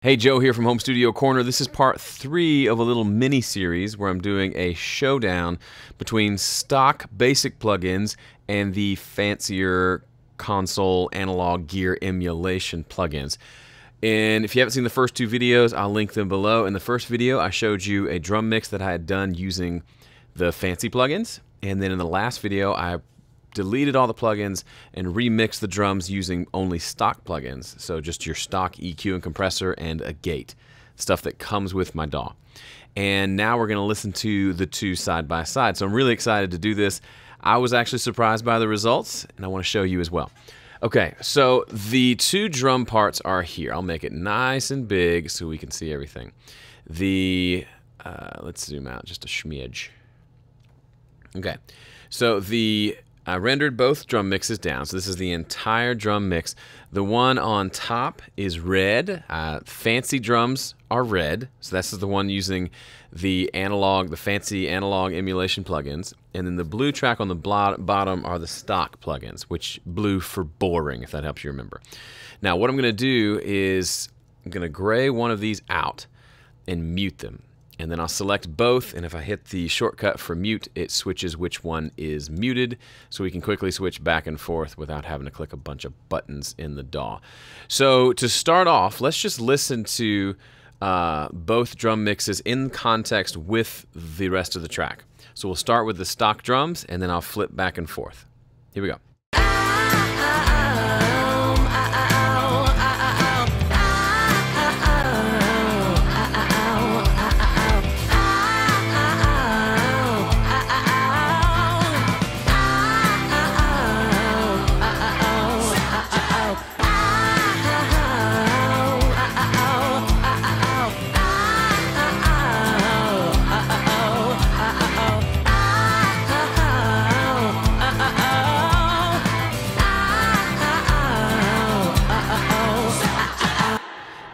Hey, Joe here from Home Studio Corner. This is part 3 of a little mini-series where I'm doing a showdown between stock basic plugins and the fancier console analog gear emulation plugins. And if you haven't seen the first 2 videos, I'll link them below. In the first video, I showed you a drum mix that I had done using the fancy plugins. And then in the last video, I deleted all the plugins and remixed the drums using only stock plugins. So just your stock EQ and compressor and a gate, stuff that comes with my DAW. And now we're going to listen to the 2 side by side. So I'm really excited to do this. I was actually surprised by the results, and I want to show you as well. Okay, so the 2 drum parts are here. I'll make it nice and big so we can see everything. Let's zoom out just a smidge. Okay, so I rendered both drum mixes down, so this is the entire drum mix. The one on top is red. Fancy drums are red, so this is the one using the fancy analog emulation plugins. And then the blue track on the bottom are the stock plugins, which blue for boring, if that helps you remember. Now, what I'm going to do is I'm going to gray one of these out and mute them. And then I'll select both, and if I hit the shortcut for mute, it switches which one is muted, so we can quickly switch back and forth without having to click a bunch of buttons in the DAW. So to start off, let's just listen to both drum mixes in context with the rest of the track. So we'll start with the stock drums, and then I'll flip back and forth. Here we go.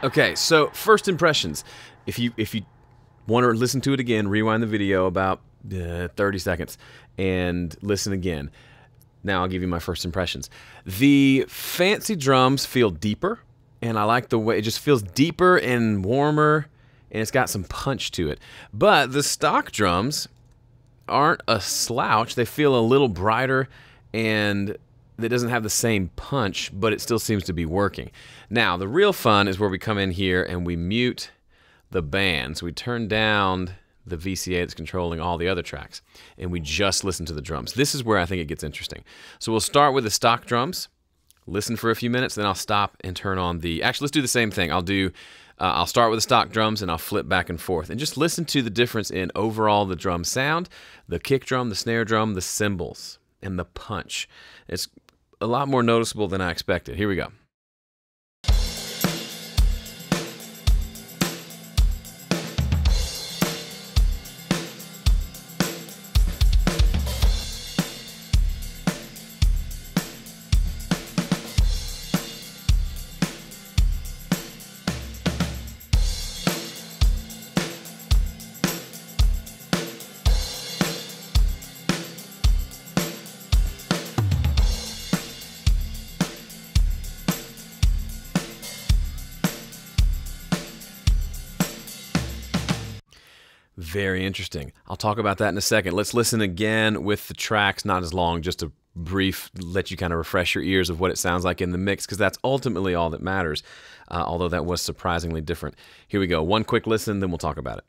Okay, so first impressions. If you want to listen to it again, rewind the video about 30 seconds and listen again. Now I'll give you my first impressions. The fancy drums feel deeper, and I like the way it just feels deeper and warmer, and it's got some punch to it. But the stock drums aren't a slouch. They feel a little brighter, and that doesn't have the same punch, but it still seems to be working. Now, the real fun is where we come in here and we mute the band. So we turn down the VCA that's controlling all the other tracks, and we just listen to the drums. This is where I think it gets interesting. So we'll start with the stock drums, listen for a few minutes, then I'll stop and turn on the... Actually, let's do the same thing. I'll start with the stock drums, and I'll flip back and forth. And just listen to the difference in overall the drum sound, the kick drum, the snare drum, the cymbals, and the punch. It's a lot more noticeable than I expected. Here we go. Very interesting. I'll talk about that in a second. Let's listen again with the tracks, not as long, just a brief, let you kind of refresh your ears of what it sounds like in the mix, because that's ultimately all that matters, although that was surprisingly different. Here we go. One quick listen, then we'll talk about it.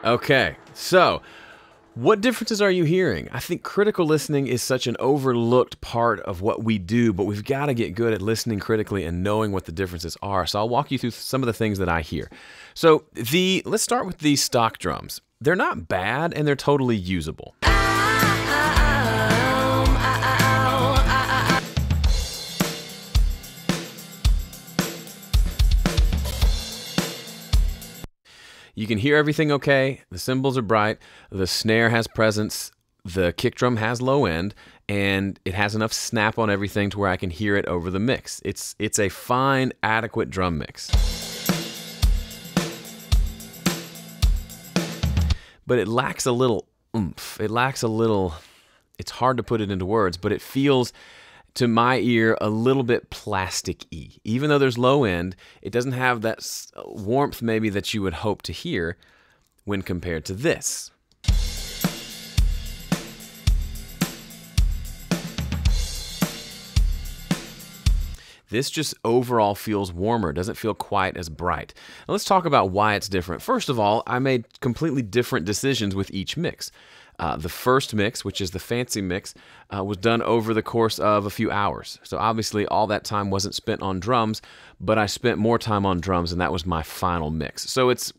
Okay, so what differences are you hearing? I think critical listening is such an overlooked part of what we do, but we've got to get good at listening critically and knowing what the differences are. So I'll walk you through some of the things that I hear. So let's start with these stock drums. They're not bad, and they're totally usable. You can hear everything okay. The cymbals are bright. The snare has presence. the kick drum has low end, and it has enough snap on everything to where I can hear it over the mix. It's a fine, adequate drum mix. But it lacks a little oomph. It lacks a little, it's hard to put it into words, but it feels, to my ear, a little bit plastic-y. Even though there's low end, it doesn't have that warmth maybe that you would hope to hear when compared to this. This just overall feels warmer, doesn't feel quite as bright. Now let's talk about why it's different. First of all, I made completely different decisions with each mix. The first mix, which is the fancy mix, was done over the course of a few hours. So obviously all that time wasn't spent on drums, but I spent more time on drums, and that was my final mix. So it's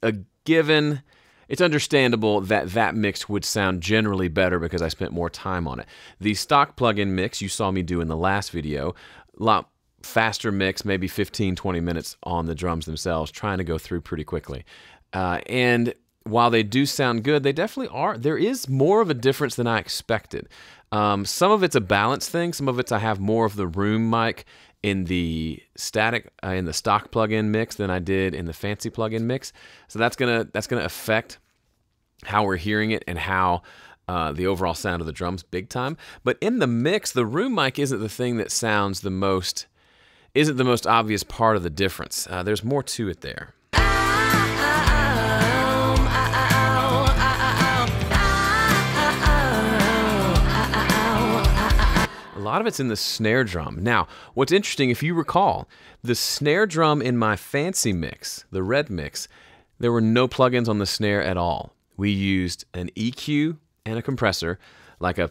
a given. It's understandable that that mix would sound generally better because I spent more time on it. The stock plug-in mix you saw me do in the last video, a lot faster mix, maybe 15, 20 minutes on the drums themselves, trying to go through pretty quickly. And while they do sound good, they definitely are. There is more of a difference than I expected. Some of it's a balance thing. Some of it's I have more of the room mic in the static, in the stock plug-in mix than I did in the fancy plug-in mix. So that's gonna affect how we're hearing it and how the overall sound of the drums big time. But in the mix, the room mic isn't the thing that sounds the most, isn't the most obvious part of the difference. There's more to it there. A lot of it's in the snare drum. Now, what's interesting, if you recall, the snare drum in my fancy mix, the red mix, there were no plugins on the snare at all. We used an EQ and a compressor, like a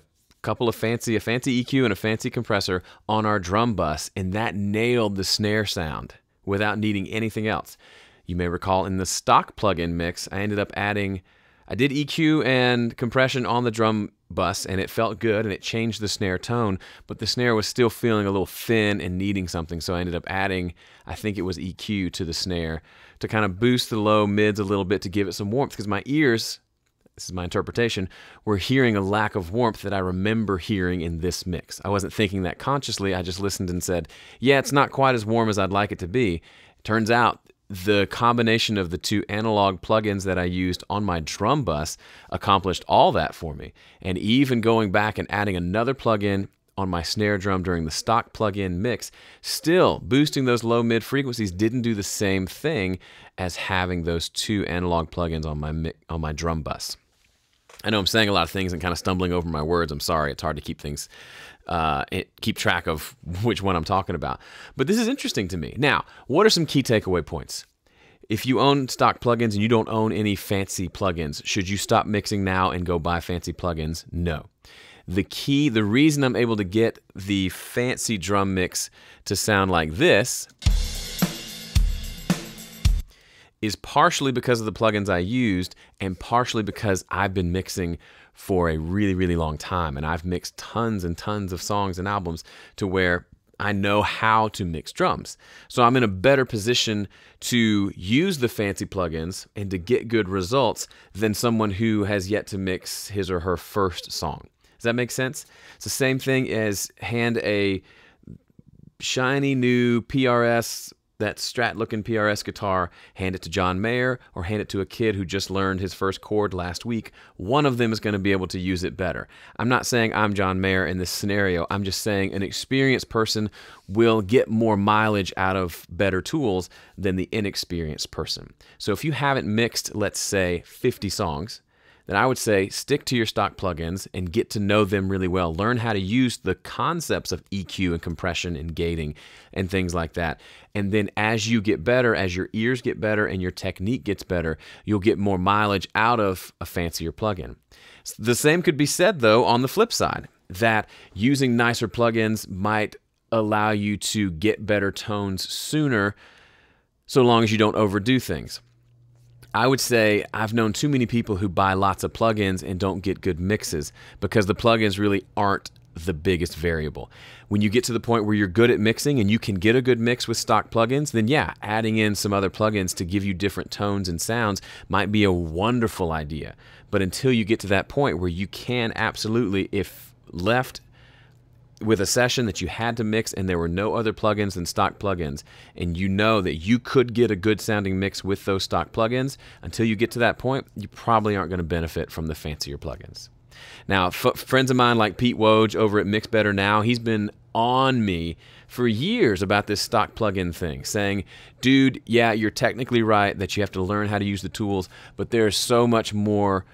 fancy EQ and a fancy compressor on our drum bus, and that nailed the snare sound without needing anything else. You may recall in the stock plugin mix, I ended up adding, I did EQ and compression on the drum bus, and it felt good, and it changed the snare tone, but the snare was still feeling a little thin and needing something, so I ended up adding, I think it was EQ to the snare to kind of boost the low mids a little bit to give it some warmth, because my ears, this is my interpretation, were hearing a lack of warmth that I remember hearing in this mix. I wasn't thinking that consciously, I just listened and said, yeah, it's not quite as warm as I'd like it to be. Turns out, the combination of the two analog plugins that I used on my drum bus accomplished all that for me. And even going back and adding another plugin on my snare drum during the stock plugin mix, still boosting those low mid frequencies didn't do the same thing as having those two analog plugins on my drum bus. I know I'm saying a lot of things and kind of stumbling over my words. I'm sorry. It's hard to keep things, keep track of which one I'm talking about. But this is interesting to me. Now, what are some key takeaway points? If you own stock plugins and you don't own any fancy plugins, should you stop mixing now and go buy fancy plugins? No. The reason I'm able to get the fancy drum mix to sound like this is partially because of the plugins I used and partially because I've been mixing for a really, really long time. And I've mixed tons and tons of songs and albums to where I know how to mix drums. So I'm in a better position to use the fancy plugins and to get good results than someone who has yet to mix his or her first song. Does that make sense? It's the same thing as hand a shiny new PRS, that Strat-looking PRS guitar, hand it to John Mayer or hand it to a kid who just learned his first chord last week. One of them is going to be able to use it better. I'm not saying I'm John Mayer in this scenario. I'm just saying an experienced person will get more mileage out of better tools than the inexperienced person. So if you haven't mixed, let's say, 50 songs, then I would say stick to your stock plugins and get to know them really well. Learn how to use the concepts of EQ and compression and gating and things like that. And then as you get better, as your ears get better and your technique gets better, you'll get more mileage out of a fancier plugin. The same could be said, though, on the flip side, that using nicer plugins might allow you to get better tones sooner so long as you don't overdo things. I would say I've known too many people who buy lots of plugins and don't get good mixes because the plugins really aren't the biggest variable. When you get to the point where you're good at mixing and you can get a good mix with stock plugins, then yeah, adding in some other plugins to give you different tones and sounds might be a wonderful idea. But until you get to that point where you can absolutely, if left with a session that you had to mix and there were no other plugins than stock plugins, and you know that you could get a good sounding mix with those stock plugins, until you get to that point, you probably aren't going to benefit from the fancier plugins. Now, friends of mine like Pete Woj over at Mix Better Now, he's been on me for years about this stock plugin thing, saying, dude, yeah, you're technically right that you have to learn how to use the tools, but there's so much more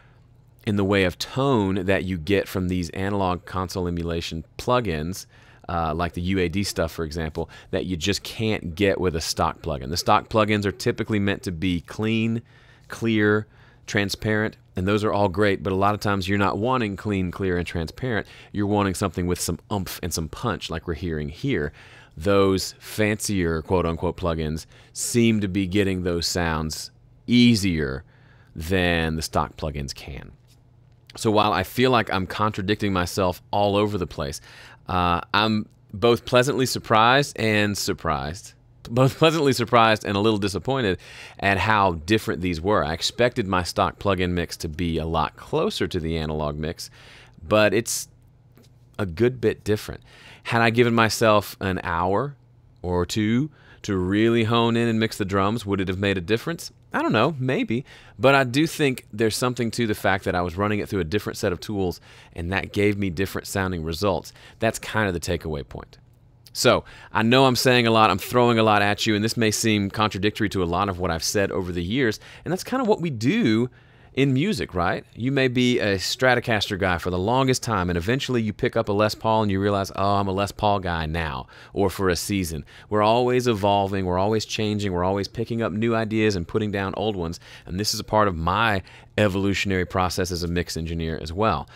in the way of tone that you get from these analog console emulation plugins, like the UAD stuff, for example, that you just can't get with a stock plugin. The stock plugins are typically meant to be clean, clear, transparent, and those are all great, but a lot of times you're not wanting clean, clear, and transparent. You're wanting something with some oomph and some punch, like we're hearing here. Those fancier quote-unquote plugins seem to be getting those sounds easier than the stock plugins can. So while I feel like I'm contradicting myself all over the place, I'm both pleasantly surprised and both pleasantly surprised and a little disappointed at how different these were. I expected my stock plugin mix to be a lot closer to the analog mix, but it's a good bit different. Had I given myself an hour or two to really hone in and mix the drums, would it have made a difference? I don't know, maybe, but I do think there's something to the fact that I was running it through a different set of tools and that gave me different sounding results. That's kind of the takeaway point. So I know I'm saying a lot, I'm throwing a lot at you, and this may seem contradictory to a lot of what I've said over the years, and that's kind of what we do in music, right? You may be a Stratocaster guy for the longest time, and eventually you pick up a Les Paul and you realize, oh, I'm a Les Paul guy now, or for a season. We're always evolving, we're always changing, we're always picking up new ideas and putting down old ones, and this is a part of my evolutionary process as a mix engineer as well.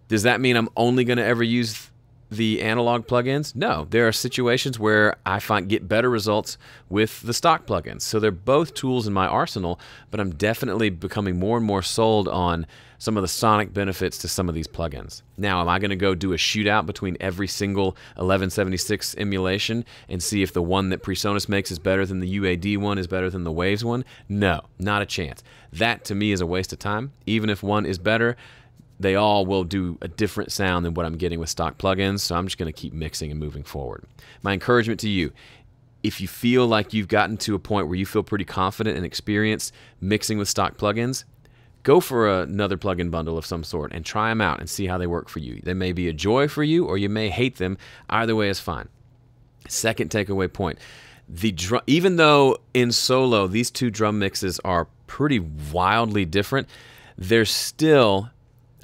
Does that mean I'm only going to ever use the analog plugins? No, there are situations where I get better results with the stock plugins. So they're both tools in my arsenal, but I'm definitely becoming more and more sold on some of the sonic benefits to some of these plugins. Now, am I going to go do a shootout between every single 1176 emulation and see if the one that PreSonus makes is better than the UAD one, is better than the Waves one? No, not a chance. That to me is a waste of time. Even if one is better, they all will do a different sound than what I'm getting with stock plugins, so I'm just going to keep mixing and moving forward. My encouragement to you, if you feel like you've gotten to a point where you feel pretty confident and experienced mixing with stock plugins, go for another plugin bundle of some sort and try them out and see how they work for you. They may be a joy for you or you may hate them. Either way is fine. Second takeaway point, even though in solo these two drum mixes are pretty wildly different, there's still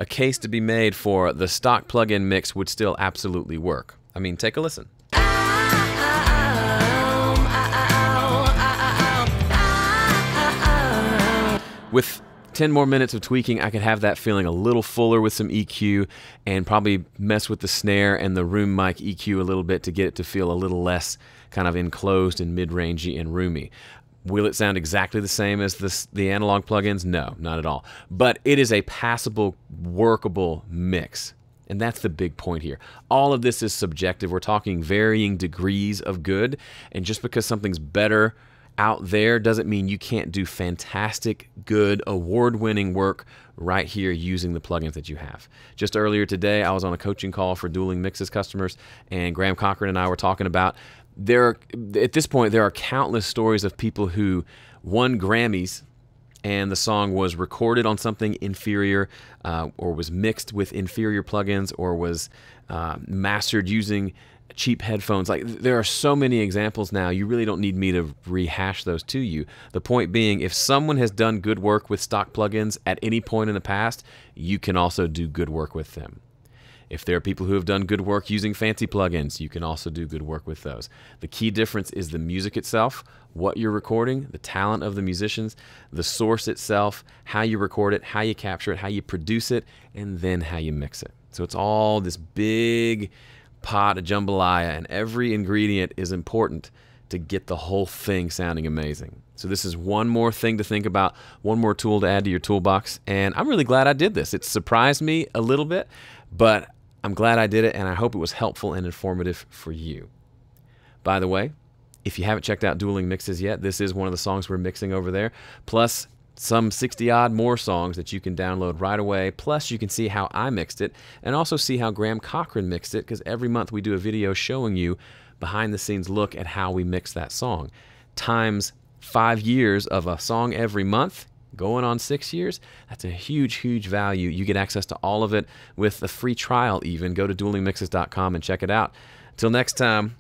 a case to be made for the stock plugin mix would still absolutely work. I mean, take a listen. With 10 more minutes of tweaking, I could have that feeling a little fuller with some EQ and probably mess with the snare and the room mic EQ a little bit to get it to feel a little less kind of enclosed and mid-rangey and roomy. Will it sound exactly the same as the analog plugins? No, not at all. But it is a passable, workable mix. And that's the big point here. All of this is subjective. We're talking varying degrees of good. And just because something's better out there doesn't mean you can't do fantastic, good, award-winning work right here using the plugins that you have. Just earlier today, I was on a coaching call for Dueling Mixes customers, and Graham Cochran and I were talking about at this point, there are countless stories of people who won Grammys and the song was recorded on something inferior or was mixed with inferior plugins or was mastered using cheap headphones. Like, there are so many examples now, you really don't need me to rehash those to you. The point being, if someone has done good work with stock plugins at any point in the past, you can also do good work with them. If there are people who have done good work using fancy plugins, you can also do good work with those. The key difference is the music itself, what you're recording, the talent of the musicians, the source itself, how you record it, how you capture it, how you produce it, and then how you mix it. So it's all this big pot of jambalaya, and every ingredient is important to get the whole thing sounding amazing. So this is one more thing to think about, one more tool to add to your toolbox, and I'm really glad I did this. It surprised me a little bit, but I'm glad I did it, and I hope it was helpful and informative for you. By the way, if you haven't checked out Dueling Mixes yet, this is one of the songs we're mixing over there, plus some 60-odd more songs that you can download right away. Plus, you can see how I mixed it and also see how Graham Cochran mixed it, because every month we do a video showing you behind-the-scenes look at how we mix that song. Times 5 years of a song every month, going on 6 years, that's a huge, huge value. You get access to all of it with a free trial even. Go to duelingmixes.com and check it out. Until next time,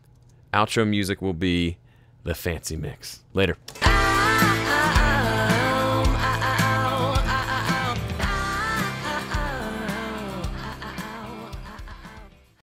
outro music will be the fancy mix. Later.